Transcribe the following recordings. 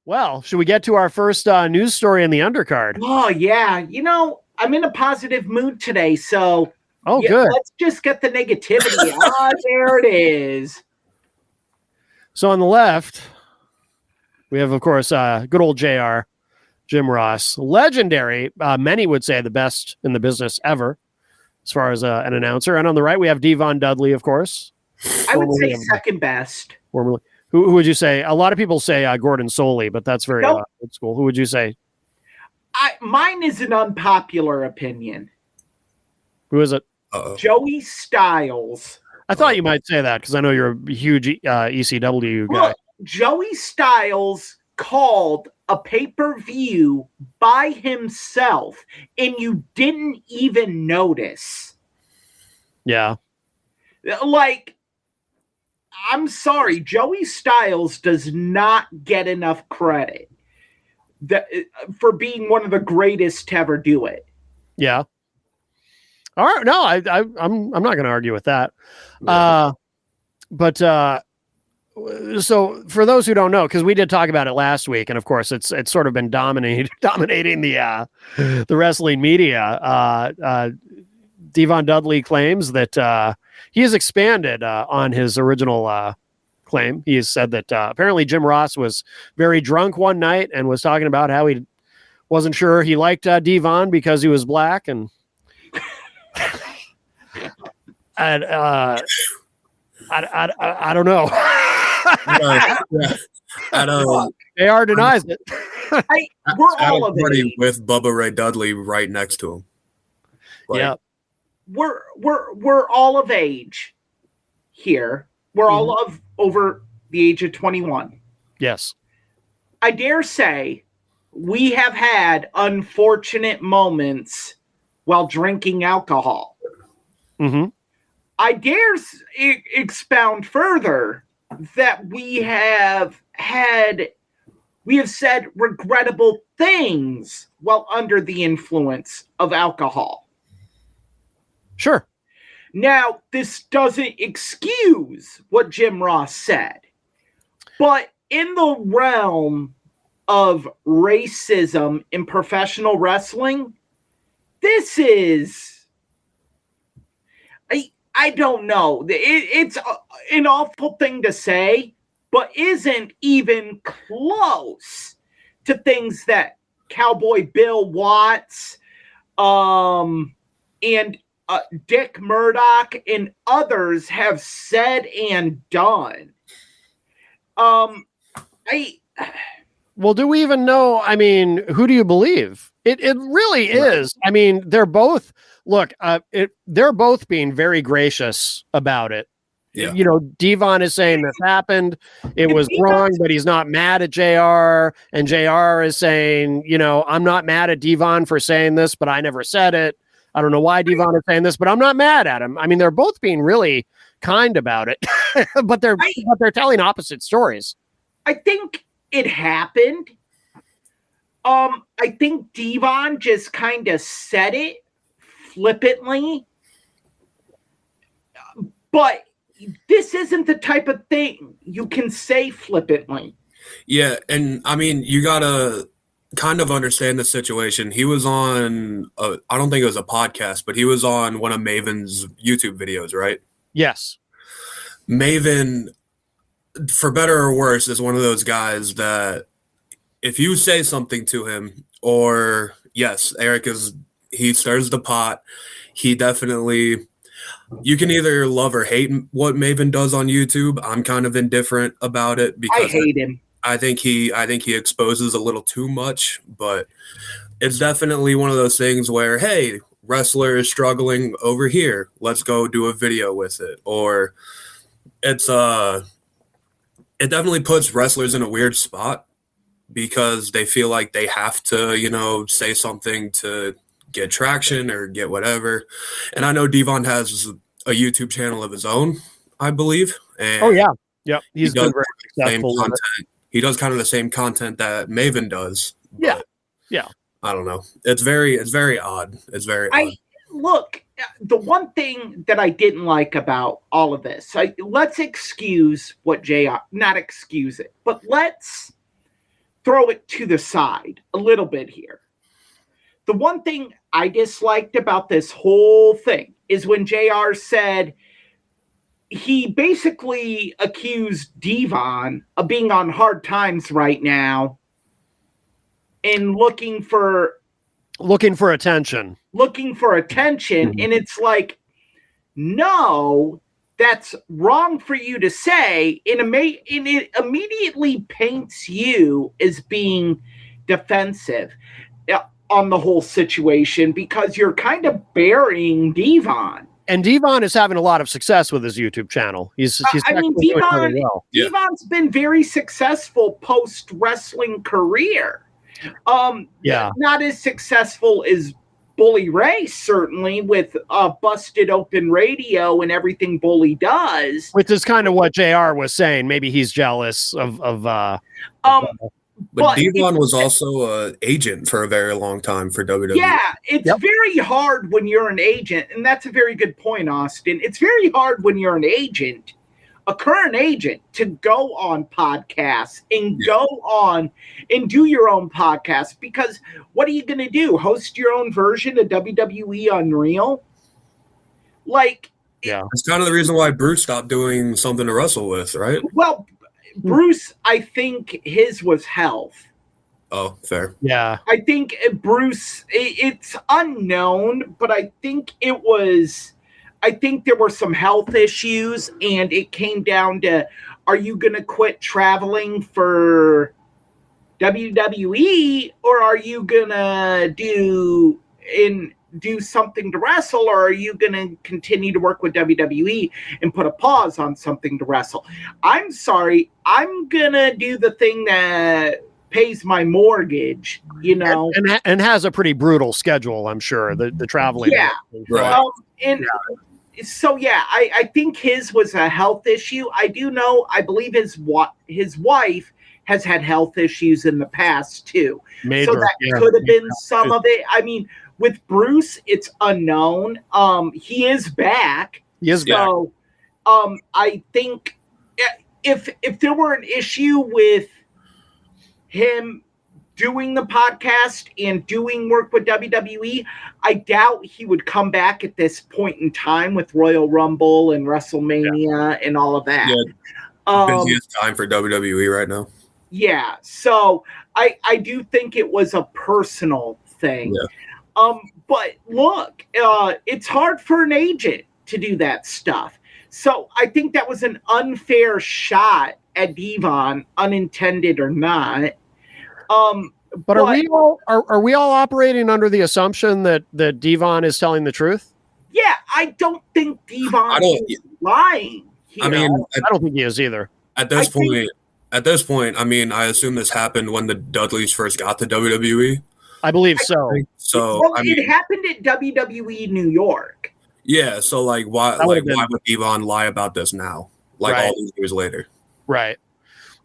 Well, should we get to our first news story in the undercard? Oh, yeah. I'm in a positive mood today, so good. Let's just get the negativity. There it is. So on the left, we have, of course, good old JR, Jim Ross. Legendary, many would say the best in the business ever, as far as an announcer. And on the right, we have Devon Dudley, of course. I would say second best. Formerly. Who would you say? A lot of people say Gordon Soley, but that's very old school. Who would you say? Mine is an unpopular opinion. Who is it? Joey Styles. I thought you might say that because I know you're a huge ECW guy. Look, Joey Styles called a pay-per-view by himself, and you didn't even notice. Yeah. Like, I'm sorry, Joey Styles does not get enough credit for being one of the greatest to ever do it. Yeah. All right. No, I'm not going to argue with that. Yeah. So for those who don't know, because we did talk about it last week, and of course it's sort of been dominating the wrestling media. Devon Dudley claims that he has expanded on his original claim. He has said that apparently Jim Ross was very drunk one night and was talking about how he wasn't sure he liked Devon because he was black, and I don't know. I don't. AR denies it. We're all of age with Bubba Ray Dudley right next to him. Yeah, we're all of age here. We're all of over the age of 21. Yes, I dare say we have had unfortunate moments while drinking alcohol. Mm-hmm. I dare expound further that we have said regrettable things while under the influence of alcohol. Sure. Now, this doesn't excuse what Jim Ross said, but in the realm of racism in professional wrestling, this is... I don't know. It's an awful thing to say, but isn't even close to things that Cowboy Bill Watts and Dick Murdoch and others have said and done. Well, do we even know? I mean, who do you believe? It really is. I mean, they're both... Look, they're both being very gracious about it. Yeah. You know, Devon is saying this happened. It was wrong, but he's not mad at JR. And JR is saying, you know, I'm not mad at Devon for saying this, but I never said it. I don't know why Devon is saying this, but I'm not mad at him. I mean, they're both being really kind about it, but they're telling opposite stories. I think it happened. I think Devon just kind of said it flippantly, but this isn't the type of thing you can say flippantly. Yeah, and I mean, you gotta kind of understand the situation. He was on, I don't think it was a podcast, but he was on one of Maven's YouTube videos, right? Yes. Maven, for better or worse, is one of those guys that if you say something to him, or yes, Eric he stirs the pot. He definitely, you can either love or hate what Maven does on YouTube. I'm kind of indifferent about it because I hate him. I think he exposes a little too much, but it's definitely one of those things where, hey, wrestler is struggling over here. Let's go do a video with it. Or it definitely puts wrestlers in a weird spot because they feel like they have to, you know, say something to get traction or get whatever. And I know Devon has a YouTube channel of his own, I believe. And Yep. He's been very successful. He does kind of the same content that Maven does. Yeah. I don't know. It's very odd. It's very odd. Look, the one thing that I didn't like about all of this, let's excuse what not excuse it, but let's throw it to the side a little bit here. The one thing I disliked about this whole thing is when JR said he basically accused Devon of being on hard times right now and looking for attention. Mm-hmm. And it's like, no, that's wrong for you to say. And it immediately paints you as being defensive on the whole situation because you're kind of burying Devon. And Devon is having a lot of success with his YouTube channel. Devon's been very successful post-wrestling career. Not as successful as Bully Ray, certainly, with Busted Open Radio and everything Bully does. Which is kind of what JR was saying. Maybe he's jealous of But Devon was also an agent for a very long time for WWE. Yeah, it's very hard when you're an agent, and that's a very good point, Austin. It's very hard when you're an agent, a current agent, to go on podcasts and go on and do your own podcast, because what are you going to do? Host your own version of WWE Unreal? That's kind of the reason why Bruce stopped doing something to wrestle with, right? Well, Bruce, I think his was health. Oh, fair. Yeah. I think Bruce, it's unknown, but I think there were some health issues, and it came down to, are you going to quit traveling for WWE, or are you going to do something to wrestle, or are you going to continue to work with WWE and put a pause on something to wrestle? I'm sorry, I'm going to do the thing that pays my mortgage, and has a pretty brutal schedule, I'm sure, the traveling. Yeah. Right. So I think his was a health issue. I believe his wife has had health issues in the past too. Major, so that could have been some of it. I mean, with Bruce, it's unknown. He is back. I think if there were an issue with him doing the podcast and doing work with WWE, I doubt he would come back at this point in time with Royal Rumble and WrestleMania and all of that. Busiest time for WWE right now. Yeah, so I do think it was a personal thing. Yeah. But look, it's hard for an agent to do that stuff. So I think that was an unfair shot at Devon, unintended or not. But are we all operating under the assumption that Devon is telling the truth? Yeah, I don't think Devon is lying. I don't think he is either. At this point, I mean, I assume this happened when the Dudleys first got to WWE. I believe so. It happened at WWE New York. Yeah, so why would Devon lie about this now? All these years later. Right.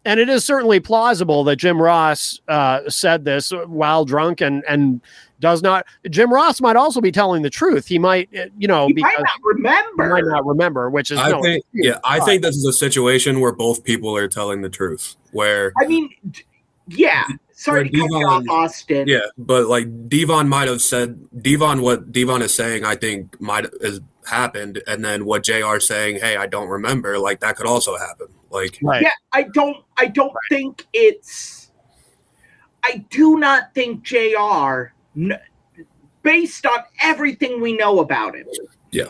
And it is certainly plausible that Jim Ross said this while drunk and does not. Jim Ross might also be telling the truth. He might, might not remember. He might not remember, which is I think this is a situation where both people are telling the truth. Where sorry to cut you off, Austin. Yeah, but Devon might have said what Devon is saying. I think might have happened, and then what JR saying, "Hey, I don't remember." That could also happen. Yeah, I don't think it's. I do not think JR, based on everything we know about him. Yeah.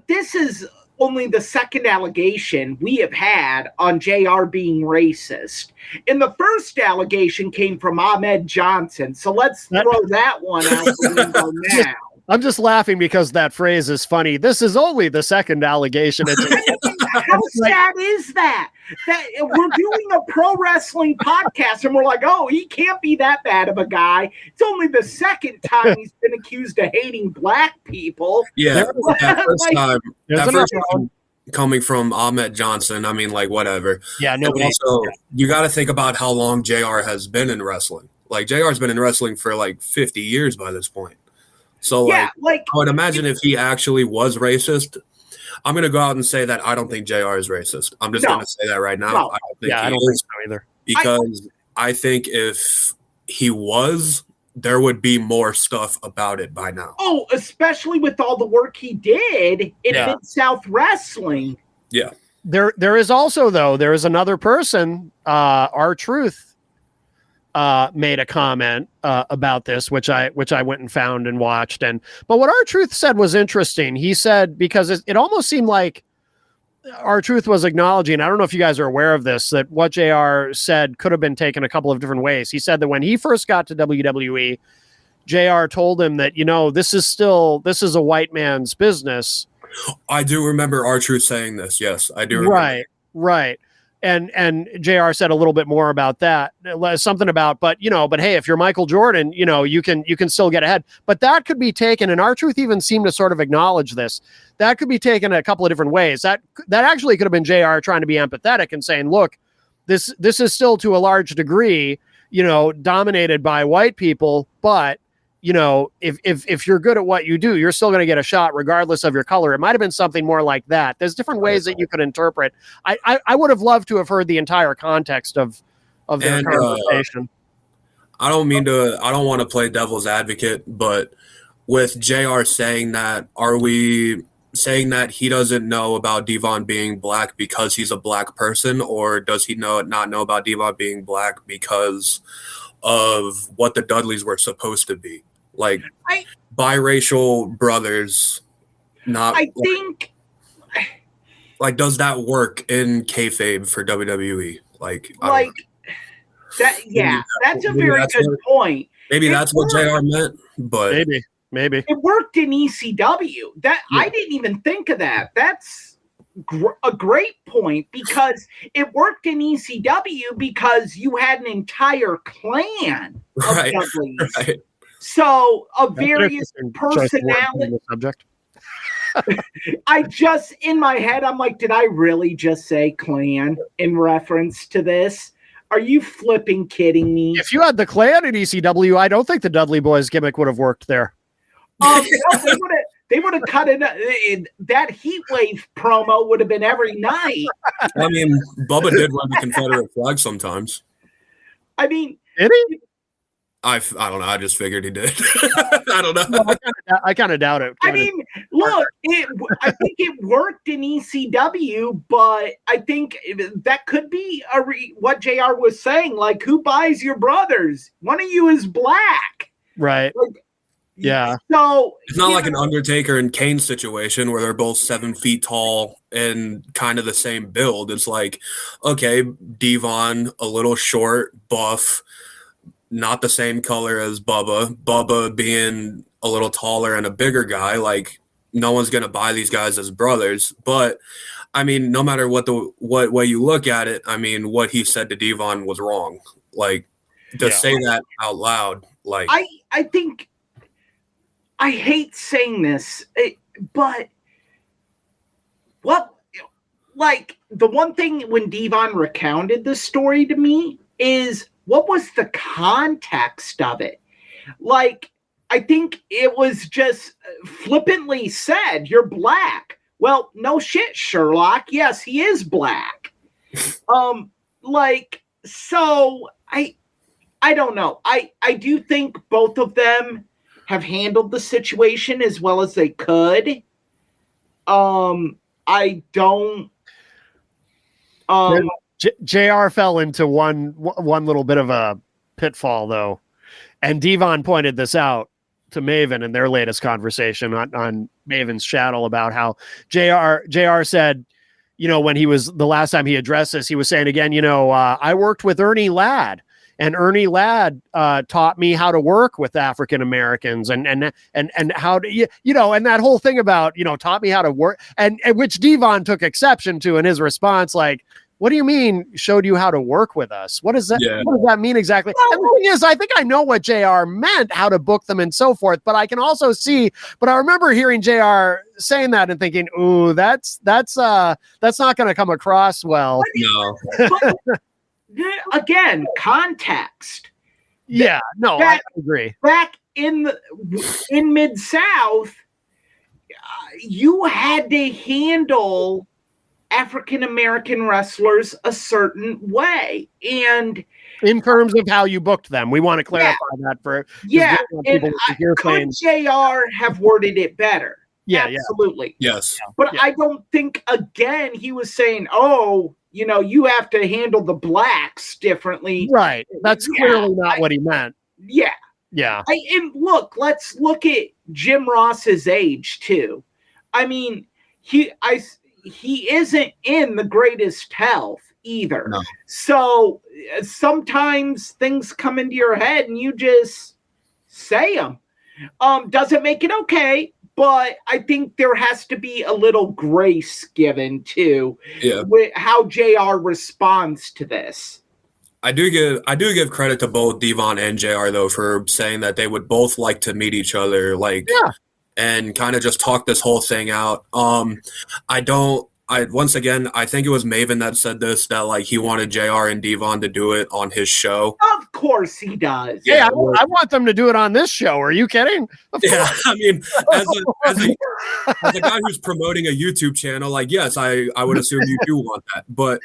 This is only the second allegation we have had on JR being racist. And the first allegation came from Ahmed Johnson. So let's throw that one out the window now. I'm just laughing because that phrase is funny. This is only the second allegation. How sad is that? That we're doing a pro wrestling podcast and we're like, oh, he can't be that bad of a guy. It's only the second time he's been accused of hating black people. Yeah, that first time coming from Ahmed Johnson, I mean, whatever. Yeah, nobody. Also, you got to think about how long JR has been in wrestling. JR's been in wrestling for 50 years by this point. So, I would imagine if he actually was racist, I'm going to go out and say that I don't think JR is racist. I'm just going to say that right now. No. I don't think he is so either. Because I think if he was, there would be more stuff about it by now. Oh, especially with all the work he did in Mid-South Wrestling. Yeah. There is also, though, there is another person, R-Truth, made a comment about this, which I went and found and watched. But what R-Truth said was interesting. He said, because it almost seemed like R-Truth was acknowledging, I don't know if you guys are aware of this, that what JR said could have been taken a couple of different ways. He said that when he first got to WWE, JR told him that, this is a white man's business. I do remember R-Truth saying this. Yes, I do remember. Right. And JR said a little bit more about that. Something about, but hey, if you're Michael Jordan, you can still get ahead. But that could be taken, and R-Truth even seemed to sort of acknowledge this. That could be taken a couple of different ways. That actually could have been JR trying to be empathetic and saying, look, this is still to a large degree, dominated by white people, but if you're good at what you do, you're still going to get a shot regardless of your color. It might have been something more like that. There's different ways that you could interpret. I would have loved to have heard the entire context of their conversation. I don't want to play devil's advocate, but with JR saying that, are we saying that he doesn't know about Devon being black because he's a black person, or does he not know about Devon being black because of what the Dudleys were supposed to be? Like biracial brothers, think does that work in kayfabe for WWE? That's a very good point. Maybe that's what JR meant, but maybe it worked in ECW. I didn't even think of that. That's a great point, because it worked in ECW because you had an entire clan of Dudleys. Right. So a various personality subject. In my head, I'm like, did I really just say clan in reference to this? Are you flipping kidding me? If you had the clan in ECW, I don't think the Dudley Boys gimmick would have worked there. No, they would have cut it. That Heat Wave promo would have been every night. I mean, Bubba did run the Confederate flag sometimes. I mean, did he? I don't know. I just figured he did. I don't know. No, I kind of doubt it. I mean, look, I think it worked in ECW, but I think that could be what JR was saying. Like, who buys your brothers? One of you is black. Right. Yeah. So it's not like an Undertaker and Kane situation where they're both 7 feet tall and kind of the same build. It's like, okay, Devon, a little short, buff, not the same color as Bubba. Bubba being a little taller and a bigger guy, like no one's gonna buy these guys as brothers. But I mean, no matter what way you look at it, I mean, what he said to Devon was wrong. Like to say that out loud, like I think. I hate saying this, but the one thing when Devon recounted this story to me is, what was the context of it? Like, I think it was just flippantly said, you're black. Well, no shit, Sherlock. Yes, he is black. So I don't know. I do think both of them have handled the situation as well as they could. I don't. JR fell into one little bit of a pitfall, though, and Devon pointed this out to Maven in their latest conversation on Maven's channel about how JR said, when he was the last time he addressed this, he was saying again, I worked with Ernie Ladd. And Ernie Ladd taught me how to work with African Americans and how to, and that whole thing about, taught me how to work, and which Devon took exception to in his response. Like, what do you mean showed you how to work with us? What does that, what does that mean exactly? And the thing is, I think I know what JR meant, how to book them and so forth, but I can also see, but I remember hearing JR saying that and thinking, ooh, that's not going to come across well. No. Again, context. Yeah, no, I agree. Back in Mid-South, you had to handle African American wrestlers a certain way, and In terms of how you booked them, we want to clarify that for and could JR have worded it better? Absolutely. Yes. But I don't think, again, he was saying, oh, you have to handle the blacks differently. Right. That's clearly not what he meant. Yeah. Yeah. And let's look at Jim Ross's age too. I mean, he isn't in the greatest health either. No. So sometimes things come into your head and you just say them. Doesn't make it okay, but I think there has to be a little grace given too with how JR responds to this. I do give credit to both Devon and JR though for saying that they would both like to meet each other, and kind of just talk this whole thing out. Once again, I think it was Maven that said this, that like he wanted JR and Devon to do it on his show. Of course he does. Yeah, I want them to do it on this show. Are you kidding? I mean, as a guy who's promoting a YouTube channel, like, yes, I would assume you do want that. But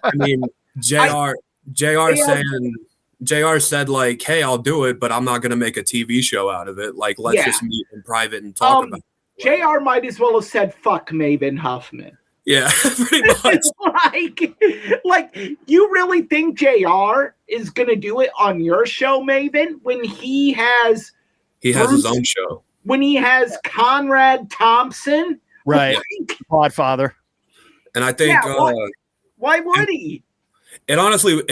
I mean, JR said like, hey, I'll do it, but I'm not going to make a TV show out of it. Like, let's just meet in private and talk about it. JR might as well have said, fuck Maven Huffman. Yeah, pretty much. like, you really think JR is going to do it on your show, Maven, when he has his own show? When he has Conrad Thompson? Right. Podfather. And I think... why would he? It honestly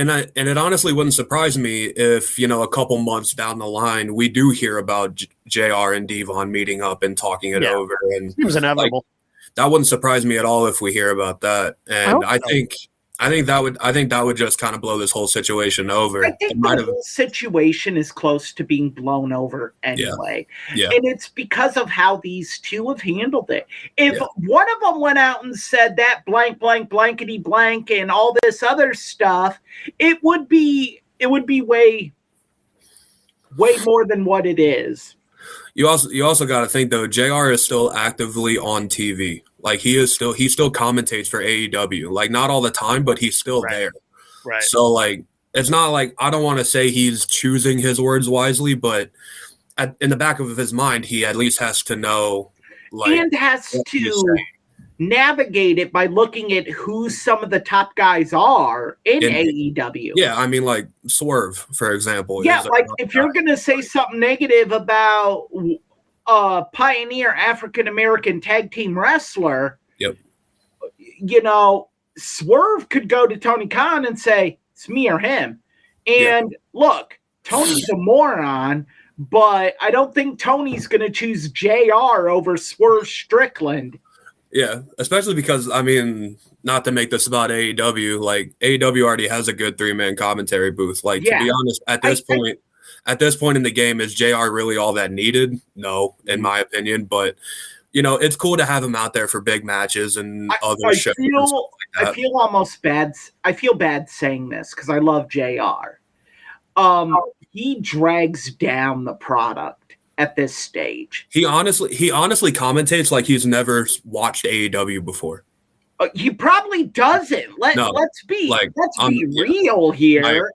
wouldn't surprise me if, a couple months down the line, we do hear about JR and Devon meeting up and talking it over. And it was inevitable. That wouldn't surprise me at all if we hear about that. And I think that would just kind of blow this whole situation over. I think the whole situation is close to being blown over anyway. Yeah. And it's because of how these two have handled it. If one of them went out and said that blank, blank, blankety blank and all this other stuff, it would be way more than what it is. You also got to think though, JR is still actively on TV. Like he still commentates for AEW. Like not all the time, but he's still there. Right. So like it's not like, I don't want to say he's choosing his words wisely, but in the back of his mind, he at least has to know, like, and has to navigate it by looking at who some of the top guys are in AEW. Yeah, I mean, like Swerve, for example. Yeah, like if you're going to say something negative about Pioneer African American tag team wrestler, Swerve could go to Tony Khan and say, it's me or him. And look, Tony's a moron, but I don't think Tony's going to choose JR over Swerve Strickland. Yeah, especially because, I mean, not to make this about AEW, like AEW already has a good 3-man commentary booth. Like, to be honest, at this point in the game, is JR really all that needed? No, in my opinion. But, it's cool to have him out there for big matches and other shows. I feel almost bad. I feel bad saying this because I love JR. He drags down the product at this stage. He honestly commentates like he's never watched AEW before. He probably doesn't. Let's be real here.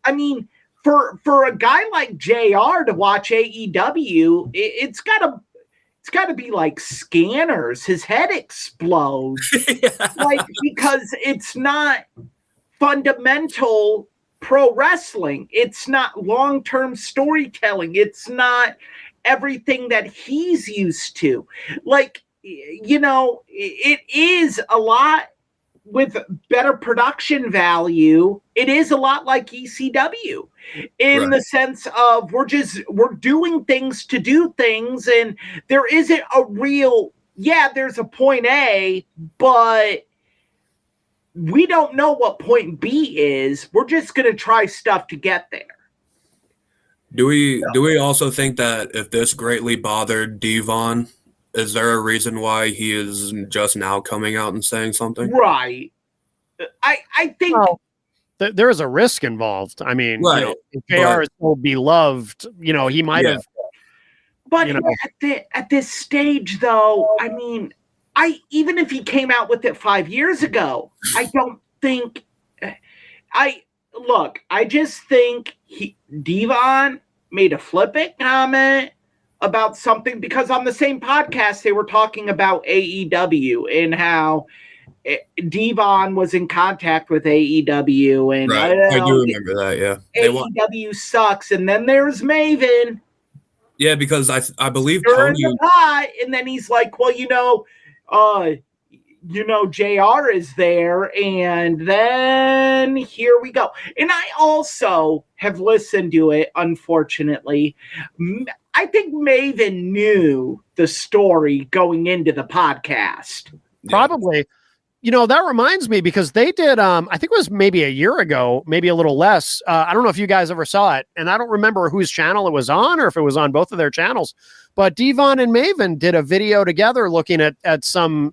I mean, for a guy like JR to watch AEW, it's gotta be like Scanners. His head explodes. Because it's not fundamental pro wrestling. It's not long-term storytelling. It's not everything that he's used to. Like, it is a lot with better production value. It is a lot like ECW in the sense of we're doing things to do things, and there isn't a real, there's a point A, but we don't know what point B is. We're just going to try stuff to get there. Do we also think that if this greatly bothered Devon, is there a reason why he is just now coming out and saying something? Right. I think there is a risk involved. I mean, if JR is so beloved, he might have. But at this stage, though, I mean, even if he came out with it 5 years ago, I don't think look, I just think Devon made a flippant comment about something because on the same podcast they were talking about AEW and how Devon was in contact with AEW and right. I do remember that. Yeah, AEW sucks, and then there's Maven. Yeah, because I believe Tony Tony. the pot, and then he's like, well, JR is there, and then here we go. And I also have listened to it, unfortunately. I think Maven knew the story going into the podcast. Probably. That reminds me because they did, I think it was maybe a year ago, maybe a little less. I don't know if you guys ever saw it, and I don't remember whose channel it was on or if it was on both of their channels, but Devon and Maven did a video together looking at some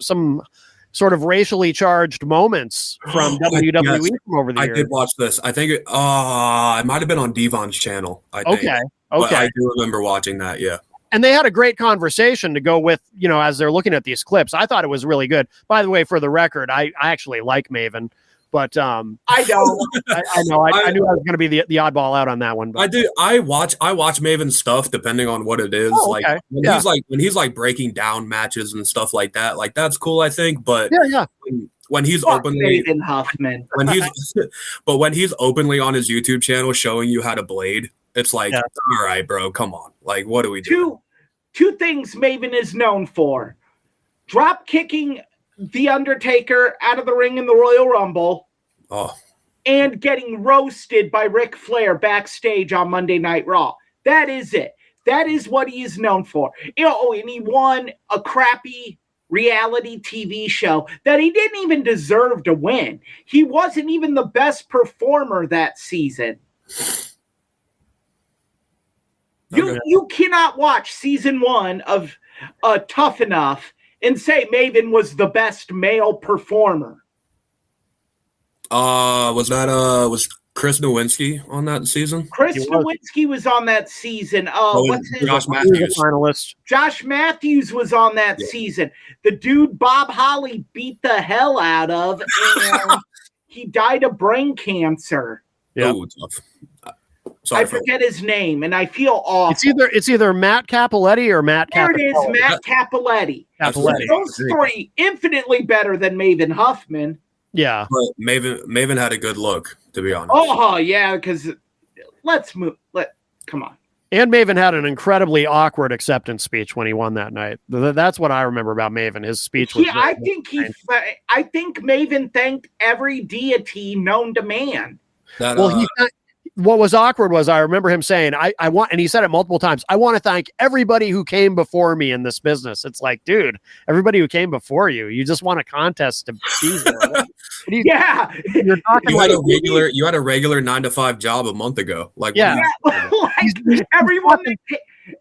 sort of racially charged moments from WWE from over the years. I did watch this. I think it might have been on Devon's channel. I think. Okay. But I do remember watching that. Yeah. And they had a great conversation to go with, as they're looking at these clips. I thought it was really good. By the way, for the record, I actually like Maven, but I don't. I know. I knew I was going to be the oddball out on that one. But. I do. I watch Maven's stuff depending on what it is. Oh, okay. When he's breaking down matches and stuff like that, that's cool. I think, but yeah. When he's openly Maven Huffman, when he's openly on his YouTube channel showing you how to blade, it's like, all right, bro, come on. Like, what do we do? Two things Maven is known for: drop kicking The Undertaker out of the ring in the Royal Rumble, and getting roasted by Ric Flair backstage on Monday Night Raw. That is it. That is what he is known for. And he won a crappy reality TV show that he didn't even deserve to win. He wasn't even the best performer that season. You cannot watch season 1 of Tough Enough and say Maven was the best male performer. Was Chris Nowinski on that season? Chris Nowinski was on that season. What's his Josh Matthews? Finalist. Josh Matthews was on that season. The dude Bob Holly beat the hell out of, and he died of brain cancer. Yeah. Oh, tough. Sorry, I forget his name, and I feel awful. It's either Matt Capoletti or Matt. There it is, Matt Capoletti. Those three infinitely better than Maven Huffman. Yeah, but Maven had a good look, to be honest. Oh yeah, because come on. And Maven had an incredibly awkward acceptance speech when he won that night. That's what I remember about Maven. His speech was. I think Maven thanked every deity known to man. What was awkward was I remember him saying, I want, and he said it multiple times, I want to thank everybody who came before me in this business. It's like, dude, everybody who came before you just want a contest to be there. You're talking you had a regular 9-to-5 job a month ago.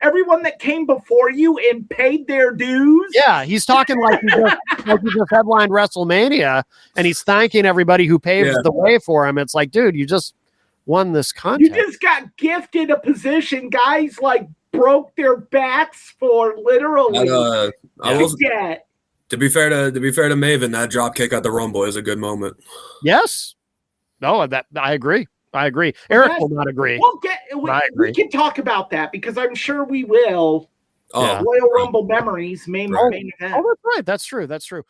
Everyone that came before you and paid their dues. Yeah, he's talking like he just headlined WrestleMania, and he's thanking everybody who paved the way for him. It's like, dude, you just won this contest. You just got gifted a position guys broke their backs for literally. To be fair to Maven, that drop kick at the Rumble is a good moment. Yes. No, that I agree. Eric will not agree. We can talk about that because I'm sure we will. Royal Rumble memories, main event. Oh, that's right. That's true.